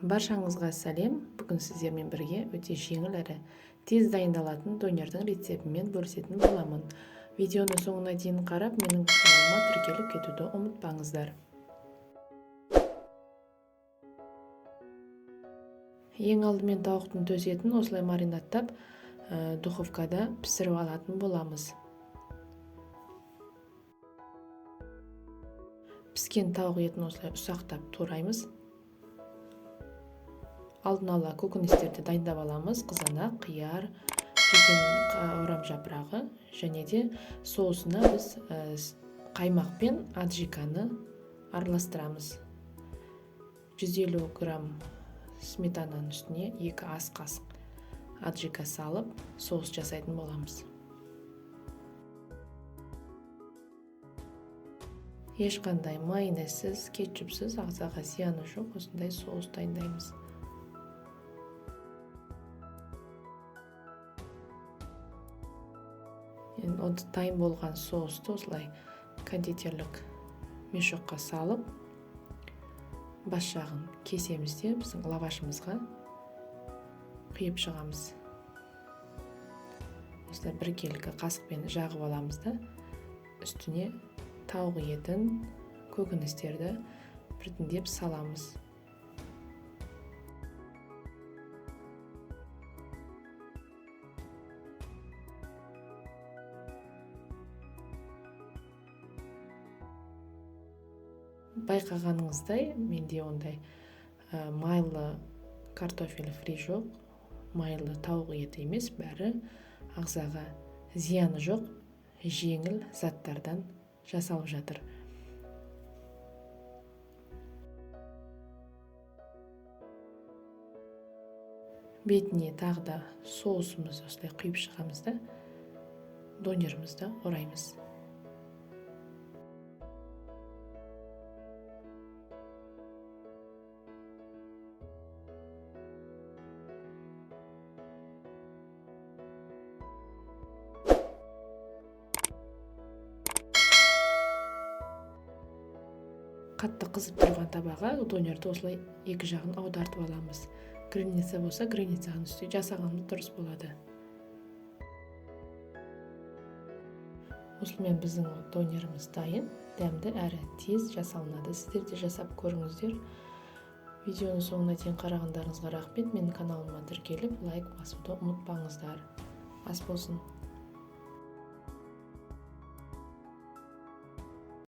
Баршаңызға сәлем. Бүгін сіздермен бірге өте жеңіл әрі тез дайындалатын донердің рецептімен бөлісетін боламын. Видеоны соңына дейін қарап, менің каналыма тіркеліп кетуді ұмытпаңыздар. Ең алдымен тауықтың төс етін осылай маринадтап, духовкада пісіріп алатын боламыз. Піскен тауық етін осылай ұсақтап тураймыз. Алдын ала көкөністерді дайындап аламыз. Қызанақ, қияр, пекин орам жапырағы және де соусына біз қаймақ пен аджиканы араластырамыз. 150 грамм сметананың үстіне 2 ас қасық аджика салып, соус жасайтын боламыз. Ешқандай майонезсіз, кетчупсыз, ағзаға зияны жоқ осындай соус дайындаймыз. Дайын болған соусты осылай кондитерлік мешокқа салып, бас жағын кесеміз де біздің лавашымызға құйып шығамыз. Осылай біркелкі қасықпен жағып аламыз да, үстіне тауық етін, көкөністерді біртіндеп саламыз. Байқағаныңыздай, менде ондай майлы картофель фри жоқ, майлы тауық еті емес, бәрі ағзаға зияны жоқ, жеңіл заттардан жасалып жатыр. Бетіне тағы да соусымызды осылай құйып шығамыз да, донерімізді ораймыз. Қатты қызып тұрған табаға донерді осылай екі жағын аудартып аламыз. Граница болса, границаның үстіне жасағанымыз дұрыс болады. Осылмен біздің донеріміз дайын, дәмді әрі тез жасалынады. Сіздер де жасап көріңіздер. Видеоны соңына дейін қарағандарыңызға рахмет. Менің каналыма тіркеліп, лайк басуды ұмытпаңыздар. Ас болсын.